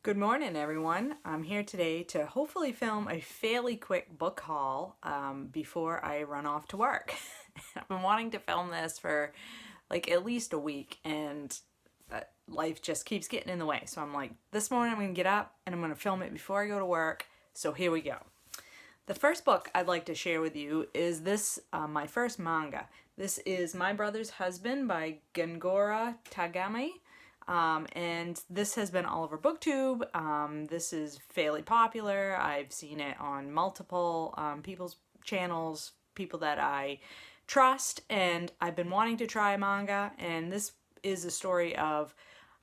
Good morning, everyone. I'm here today to hopefully film a fairly quick book haul before I run off to work. I've been wanting to film this for like at least a week, and life just keeps getting in the way. So I'm like, this morning I'm going to get up and I'm going to film it before I go to work. So here we go. The first book I'd like to share with you is this, my first manga. This is My Brother's Husband by Gengoroh Tagame. And this has been all over BookTube. This is fairly popular. I've seen it on multiple people's channels, people that I trust, and I've been wanting to try manga. And this is a story of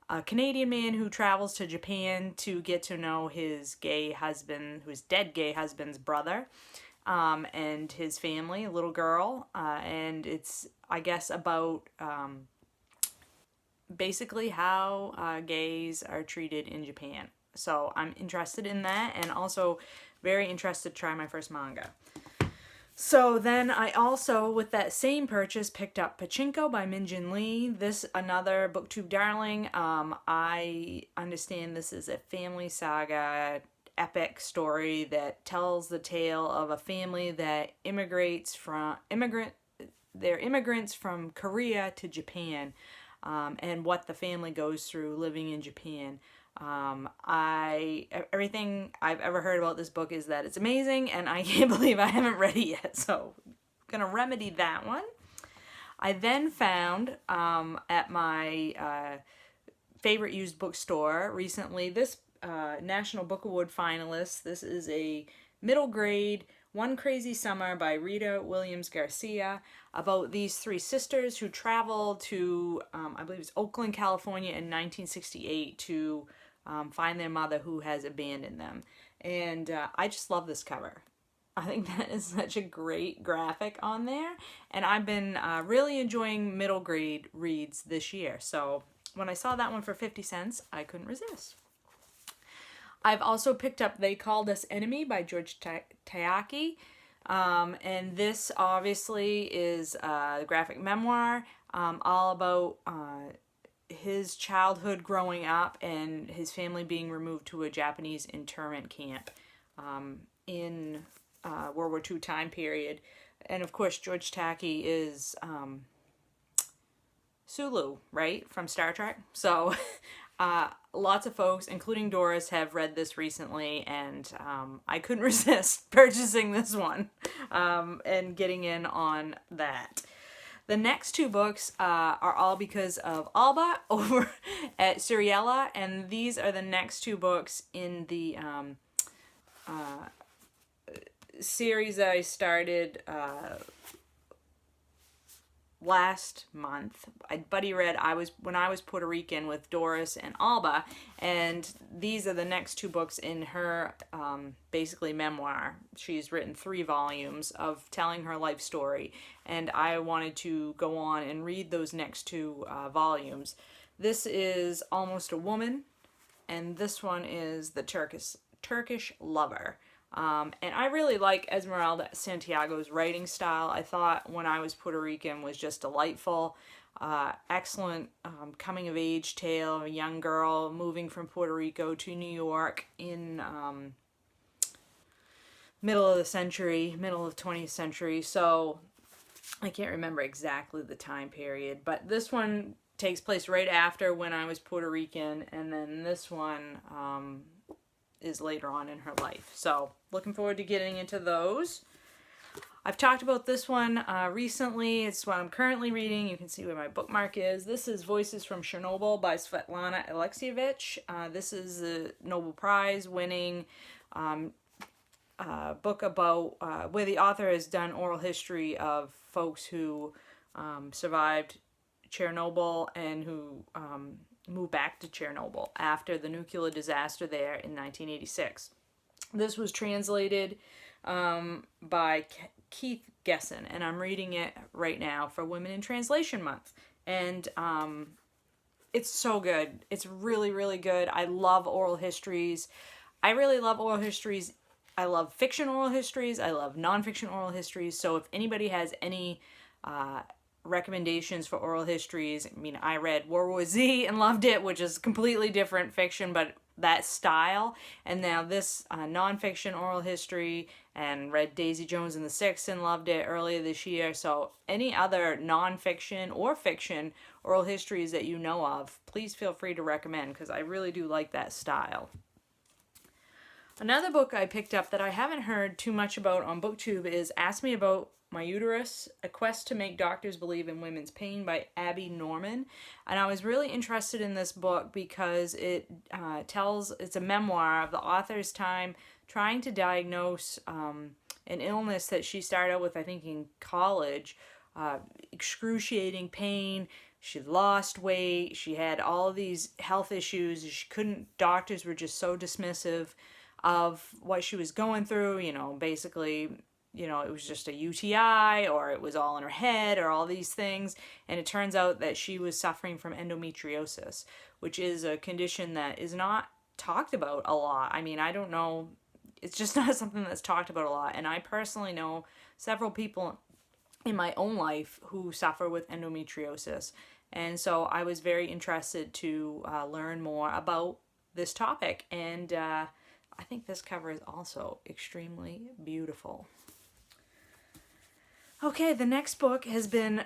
a Canadian man who travels to Japan to get to know his gay husband, who's dead gay husband's brother, and his family, a little girl. And it's, I guess, about basically how gays are treated in Japan. So I'm interested in that, and also very interested to try my first manga. So then I also, with that same purchase, picked up Pachinko by Min Jin Lee. This, another BookTube darling. I understand this is a family saga, epic story that tells the tale of a family that immigrants from Korea to Japan. And what the family goes through living in Japan. Everything I've ever heard about this book is that it's amazing, and I can't believe I haven't read it yet, so I'm gonna remedy that one. I then found at my favorite used bookstore recently this National Book Award finalist. This is a middle grade One Crazy Summer by Rita Williams-Garcia, about these three sisters who traveled to, I believe it's Oakland, California in 1968 to find their mother who has abandoned them. And I just love this cover. I think that is such a great graphic on there. And I've been really enjoying middle grade reads this year. So when I saw that one for 50 cents, I couldn't resist. I've also picked up They Called Us Enemy by George Takei. And this obviously is a graphic memoir all about his childhood growing up and his family being removed to a Japanese internment camp in World War II time period. And of course, George Takei is Sulu, right, from Star Trek. So lots of folks, including Doris, have read this recently, and I couldn't resist purchasing this one and getting in on that. The next two books are all because of Alba over at Seriella, and these are the next two books in the series that I started last month. Buddy read When I Was Puerto Rican with Doris and Alba, and these are the next two books in her basically memoir. She's written 3 volumes of telling her life story, and I wanted to go on and read those next 2 volumes. This is Almost a Woman, and this one is The Turkish Lover. And I really like Esmeralda Santiago's writing style. I thought When I Was Puerto Rican was just delightful. Excellent coming-of-age tale of a young girl moving from Puerto Rico to New York in middle of the 20th century. So I can't remember exactly the time period, but this one takes place right after When I Was Puerto Rican, and then this one is later on in her life. So looking forward to getting into those. I've talked about this one recently. It's what I'm currently reading. You can see where my bookmark is. This is Voices from Chernobyl by Svetlana Alexievich. This is a Nobel Prize winning book about where the author has done oral history of folks who survived Chernobyl and who moved back to Chernobyl after the nuclear disaster there in 1986. This was translated by Keith Gesson, and I'm reading it right now for Women in Translation Month. And it's so good. It's really, really good. I love oral histories. I really love oral histories. I love fiction oral histories. I love nonfiction oral histories. So if anybody has any recommendations for oral histories, I mean, I read World War Z and loved it, which is completely different fiction, but that style. And now this nonfiction oral history, and read Daisy Jones and the Six and loved it earlier this year. So any other nonfiction or fiction oral histories that you know of, please feel free to recommend, because I really do like that style. Another book I picked up that I haven't heard too much about on BookTube is Me About My Uterus, A Quest to Make Doctors Believe in Women's Pain by Abby Norman. And I was really interested in this book because it's a memoir of the author's time trying to diagnose an illness that she started out with, I think, in college. Excruciating pain. She lost weight. She had all of these health issues. Doctors were just so dismissive of what she was going through. Basically, it was just a UTI, or it was all in her head, or all these things. And it turns out that she was suffering from endometriosis, which is a condition that is not talked about a lot. I mean, I don't know. It's just not something that's talked about a lot. And I personally know several people in my own life who suffer with endometriosis. And so I was very interested to learn more about this topic. And I think this cover is also extremely beautiful. Okay, the next book has been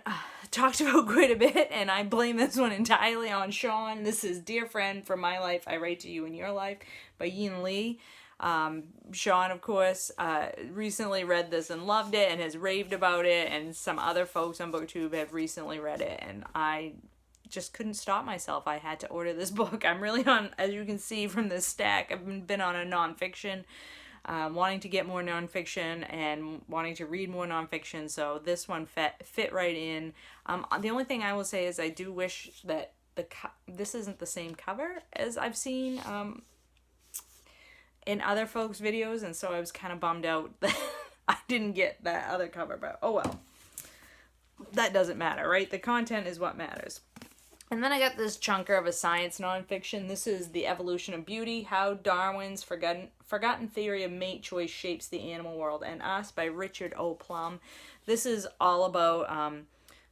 talked about quite a bit, and I blame this one entirely on Sean. This is Dear Friend, From My Life, I Write to You in Your Life by Yiyun Lee. Sean, of course, recently read this and loved it and has raved about it, and some other folks on BookTube have recently read it, and I just couldn't stop myself. I had to order this book. I'm really on, as you can see from this stack, I've been on a nonfiction, wanting to get more nonfiction and wanting to read more nonfiction, so this one fit right in. The only thing I will say is I do wish that this isn't the same cover as I've seen in other folks' videos, and so I was kind of bummed out that I didn't get that other cover, but oh well. That doesn't matter, right? The content is what matters. And then I got this chunker of a science nonfiction. This is The Evolution of Beauty, How Darwin's Forgotten Theory of Mate Choice Shapes the Animal World and Us by Richard O. Plum. This is all about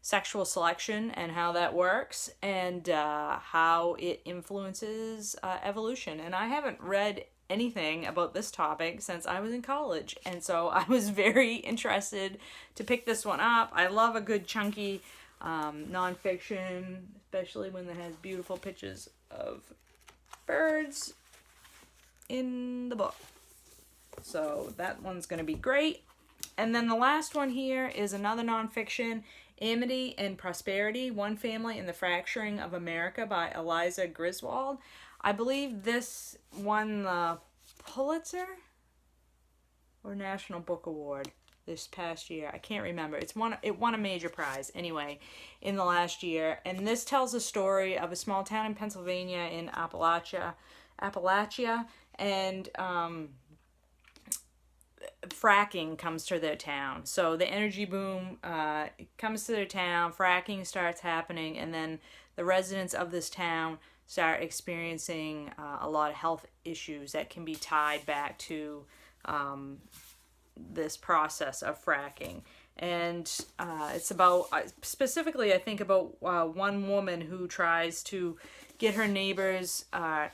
sexual selection and how that works, and how it influences evolution. And I haven't read anything about this topic since I was in college, and so I was very interested to pick this one up. I love a good chunky nonfiction, especially when it has beautiful pictures of birds in the book. So that one's going to be great. And then the last one here is another nonfiction, Amity and Prosperity, One Family in the Fracturing of America by Eliza Griswold. I believe this won the Pulitzer or National Book Award this past year. I can't remember. It won a major prize anyway in the last year. And this tells the story of a small town in Pennsylvania in Appalachia, and fracking comes to their town. So the energy boom comes to their town, fracking starts happening, and then the residents of this town start experiencing a lot of health issues that can be tied back to this process of fracking. And it's about, specifically I think about one woman who tries to get her neighbors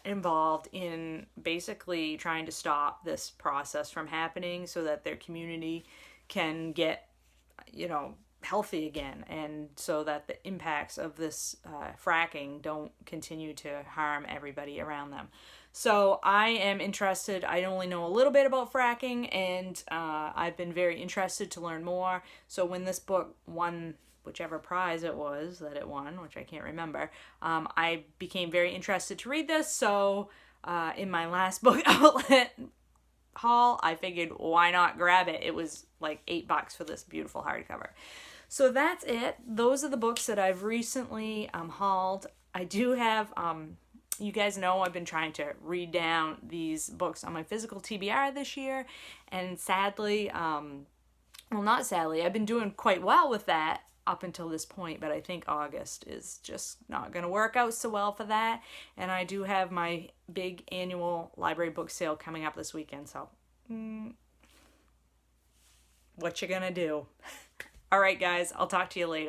involved in basically trying to stop this process from happening so that their community can get, healthy again, and so that the impacts of this fracking don't continue to harm everybody around them. So I am interested. I only know a little bit about fracking, and I've been very interested to learn more. So when this book won whichever prize it was that it won, which I can't remember, I became very interested to read this. So in my last book outlet haul, I figured why not grab it. It was like $8 for this beautiful hardcover. So that's it. Those are the books that I've recently hauled. I do have, you guys know I've been trying to read down these books on my physical TBR this year, and sadly, well, not sadly, I've been doing quite well with that up until this point, but I think August is just not going to work out so well for that, and I do have my big annual library book sale coming up this weekend, so what you gonna do? All right, guys, I'll talk to you later.